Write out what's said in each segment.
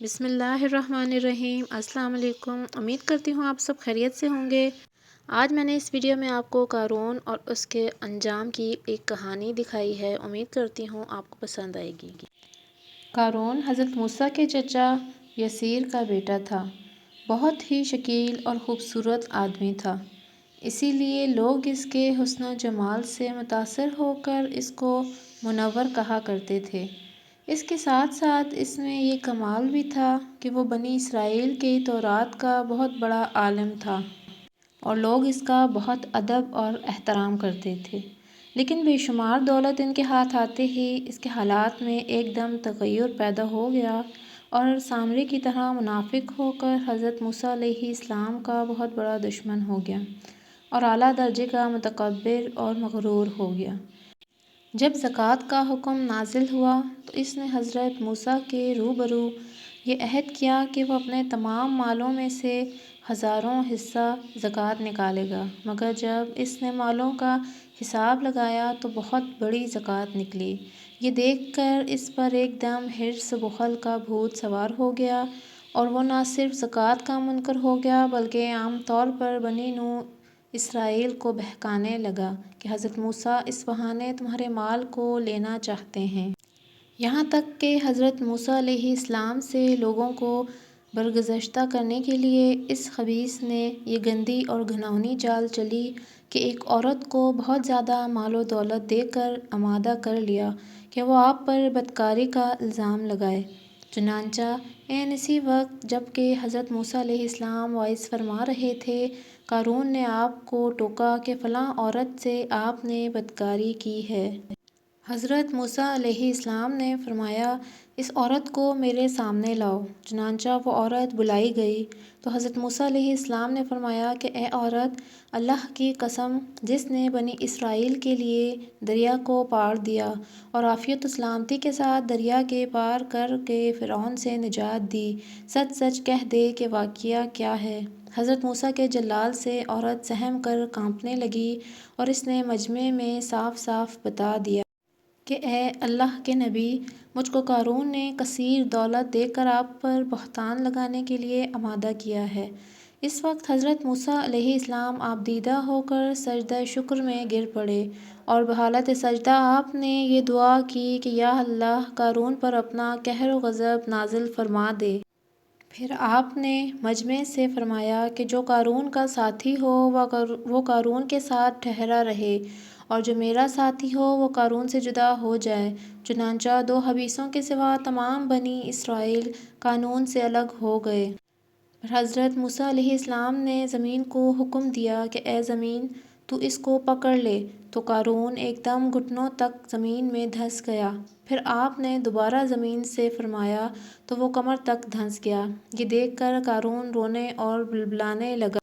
بسم اللہ الرحمن الرحیم۔ السلام علیکم، امید کرتی ہوں آپ سب خیریت سے ہوں گے۔ آج میں نے اس ویڈیو میں آپ کو قارون اور اس کے انجام کی ایک کہانی دکھائی ہے، امید کرتی ہوں آپ کو پسند آئے گی۔ قارون حضرت موسیٰ کے چچا یسیر کا بیٹا تھا، بہت ہی شکیل اور خوبصورت آدمی تھا، اسی لیے لوگ اس کے حسن و جمال سے متاثر ہو کر اس کو منور کہا کرتے تھے۔ اس کے ساتھ ساتھ اس میں یہ کمال بھی تھا کہ وہ بنی اسرائیل کی تورات کا بہت بڑا عالم تھا اور لوگ اس کا بہت ادب اور احترام کرتے تھے۔ لیکن بے شمار دولت ان کے ہاتھ آتے ہی اس کے حالات میں ایک دم تغیر پیدا ہو گیا اور سامری کی طرح منافق ہو کر حضرت موسیٰ علیہ السلام کا بہت بڑا دشمن ہو گیا اور اعلیٰ درجے کا متکبر اور مغرور ہو گیا۔ جب زکوٰۃ کا حکم نازل ہوا تو اس نے حضرت موسیٰ کے روبرو یہ عہد کیا کہ وہ اپنے تمام مالوں میں سے 1000واں حصہ زکوٰۃ نکالے گا، مگر جب اس نے مالوں کا حساب لگایا تو بہت بڑی زکوٰۃ نکلی۔ یہ دیکھ کر اس پر ایک دم حرص و بخل کا بھوت سوار ہو گیا اور وہ نہ صرف زکوٰۃ کا منکر ہو گیا بلکہ عام طور پر بنی نوح اسرائیل کو بہکانے لگا کہ حضرت موسیٰ اس بہانے تمہارے مال کو لینا چاہتے ہیں۔ یہاں تک کہ حضرت موسیٰ علیہ السلام سے لوگوں کو برگزشتہ کرنے کے لیے اس خبیث نے یہ گندی اور گھناؤنی چال چلی کہ ایک عورت کو بہت زیادہ مال و دولت دے کر آمادہ کر لیا کہ وہ آپ پر بدکاری کا الزام لگائے۔ چنانچہ عین اسی وقت جب کہ حضرت موسیٰ علیہ السلام وعظ فرما رہے تھے، قارون نے آپ کو ٹوکا کہ فلاں عورت سے آپ نے بدکاری کی ہے۔ حضرت موسیٰ علیہ السلام نے فرمایا، اس عورت کو میرے سامنے لاؤ۔ چنانچہ وہ عورت بلائی گئی تو حضرت موسیٰ علیہ السلام نے فرمایا کہ اے عورت، اللہ کی قسم جس نے بنی اسرائیل کے لیے دریا کو پار دیا اور عافیت و سلامتی کے ساتھ دریا کے پار کر کے فرعون سے نجات دی، سچ سچ کہہ دے کہ واقعہ کیا ہے۔ حضرت موسیٰ کے جلال سے عورت سہم کر کانپنے لگی اور اس نے مجمع میں صاف صاف بتا دیا کہ اے اللہ کے نبی، مجھ کو قارون نے کثیر دولت دے کر آپ پر بہتان لگانے کے لیے آمادہ کیا ہے۔ اس وقت حضرت موسیٰ علیہ السلام آپ دیدہ ہو کر سجدہ شکر میں گر پڑے اور بحالت سجدہ آپ نے یہ دعا کی کہ یا اللہ، قارون پر اپنا قہر و غضب نازل فرما دے۔ پھر آپ نے مجمع سے فرمایا کہ جو قارون کا ساتھی ہو وہ قارون کے ساتھ ٹھہرا رہے اور جو میرا ساتھی ہو وہ قارون سے جدا ہو جائے۔ چنانچہ 2 حبیسوں کے سوا تمام بنی اسرائیل قانون سے الگ ہو گئے۔ پھر حضرت موسیٰ علیہ السلام نے زمین کو حکم دیا کہ اے زمین، تو اس کو پکڑ لے، تو قارون ایک دم گھٹنوں تک زمین میں دھنس گیا۔ پھر آپ نے دوبارہ زمین سے فرمایا تو وہ کمر تک دھنس گیا۔ یہ دیکھ کر قارون رونے اور بلبلانے لگا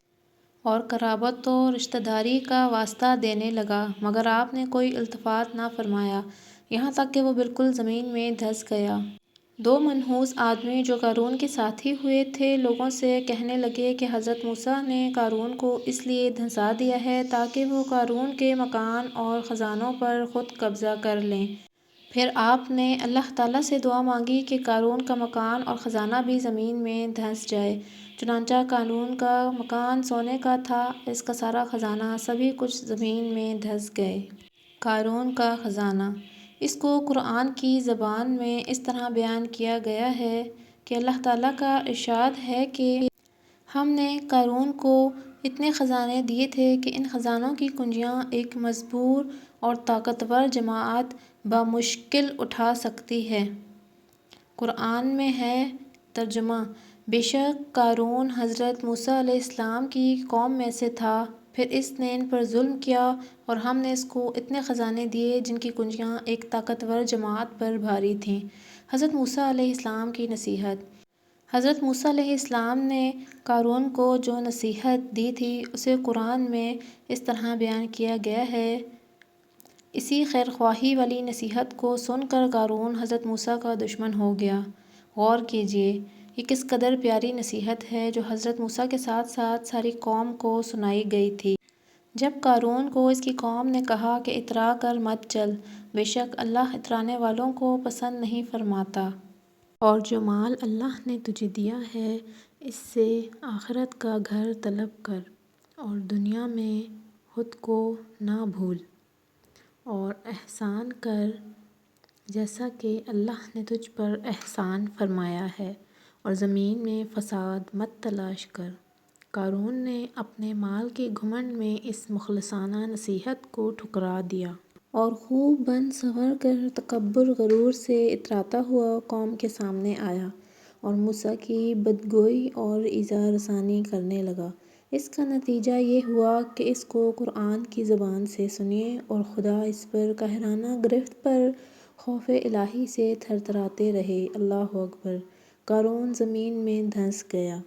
اور قرابت و رشتہ داری کا واسطہ دینے لگا، مگر آپ نے کوئی التفات نہ فرمایا، یہاں تک کہ وہ بالکل زمین میں دھنس گیا۔ 2 منحوس آدمی جو قارون کے ساتھی ہوئے تھے لوگوں سے کہنے لگے کہ حضرت موسیٰ نے قارون کو اس لیے دھنسا دیا ہے تاکہ وہ قارون کے مکان اور خزانوں پر خود قبضہ کر لیں۔ پھر آپ نے اللہ تعالیٰ سے دعا مانگی کہ قارون کا مکان اور خزانہ بھی زمین میں دھنس جائے۔ چنانچہ قارون کا مکان سونے کا تھا، اس کا سارا خزانہ سبھی کچھ زمین میں دھنس گئے۔ قارون کا خزانہ، اس کو قرآن کی زبان میں اس طرح بیان کیا گیا ہے کہ اللہ تعالیٰ کا ارشاد ہے کہ ہم نے قارون کو اتنے خزانے دیے تھے کہ ان خزانوں کی کنجیاں ایک مجبور اور طاقتور جماعت بمشکل اٹھا سکتی ہے۔ قرآن میں ہے ترجمہ: بے شک قارون حضرت موسیٰ علیہ السلام کی قوم میں سے تھا، پھر اس نے ان پر ظلم کیا اور ہم نے اس کو اتنے خزانے دیے جن کی کنجیاں ایک طاقتور جماعت پر بھاری تھیں۔ حضرت موسیٰ علیہ السلام کی نصیحت۔ حضرت موسیٰ علیہ السلام نے قارون کو جو نصیحت دی تھی اسے قرآن میں اس طرح بیان کیا گیا ہے۔ اسی خیرخواہی والی نصیحت کو سن کر قارون حضرت موسیٰ کا دشمن ہو گیا۔ غور کیجئے، یہ کس قدر پیاری نصیحت ہے جو حضرت موسیٰ کے ساتھ ساتھ ساری قوم کو سنائی گئی تھی۔ جب قارون کو اس کی قوم نے کہا کہ اترا کر مت چل، بے شک اللہ اترانے والوں کو پسند نہیں فرماتا۔ اور جو مال اللہ نے تجھے دیا ہے اس سے آخرت کا گھر طلب کر اور دنیا میں خود کو نہ بھول اور احسان کر جیسا کہ اللہ نے تجھ پر احسان فرمایا ہے، اور زمین میں فساد مت تلاش کر۔ قارون نے اپنے مال کے گھمنڈ میں اس مخلصانہ نصیحت کو ٹھکرا دیا اور خوب بن سنور کر تکبر غرور سے اتراتا ہوا قوم کے سامنے آیا اور موسیٰ کی بدگوئی اور ایذا رسانی کرنے لگا۔ اس کا نتیجہ یہ ہوا کہ اس کو قرآن کی زبان سے سنیے اور خدا اس پر قاہرانہ گرفت پر خوف الہی سے تھرتھراتے رہے۔ اللہ اکبر۔ قارون زمین میں دھنس گیا۔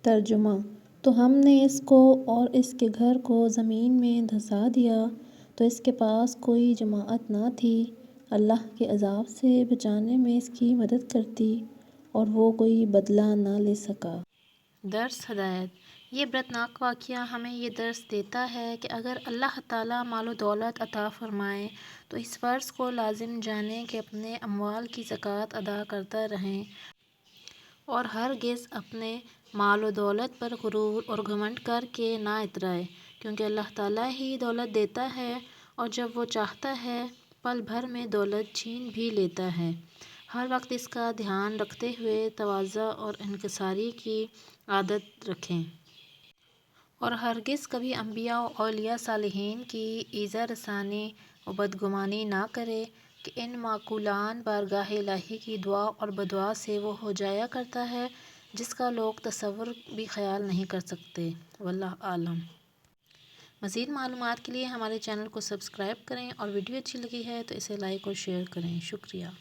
ترجمہ: تو ہم نے اس کو اور اس کے گھر کو زمین میں دھنسا دیا تو اس کے پاس کوئی جماعت نہ تھی اللہ کے عذاب سے بچانے میں اس کی مدد کرتی اور وہ کوئی بدلہ نہ لے سکا۔ درس ہدایت: یہ عبرتناک واقعہ ہمیں یہ درس دیتا ہے کہ اگر اللہ تعالیٰ مال و دولت عطا فرمائیں تو اس فرض کو لازم جانیں کہ اپنے اموال کی زکوٰۃ ادا کرتا رہیں اور ہرگز اپنے مال و دولت پر غرور اور گھمنڈ کر کے نہ اترائے، کیونکہ اللہ تعالیٰ ہی دولت دیتا ہے اور جب وہ چاہتا ہے پل بھر میں دولت چھین بھی لیتا ہے۔ ہر وقت اس کا دھیان رکھتے ہوئے تواضع اور انکساری کی عادت رکھیں اور ہرگز کبھی انبیاء و اولیاء صالحین کی ایذا رسانی و بدگمانی نہ کرے کہ ان معقولان بارگاہ الہی کی دعا اور بدعا سے وہ ہو جایا کرتا ہے جس کا لوگ تصور بھی خیال نہیں کر سکتے۔ واللہ اعلم۔ مزید معلومات کے لیے ہمارے چینل کو سبسکرائب کریں اور ویڈیو اچھی لگی ہے تو اسے لائک اور شیئر کریں۔ شکریہ۔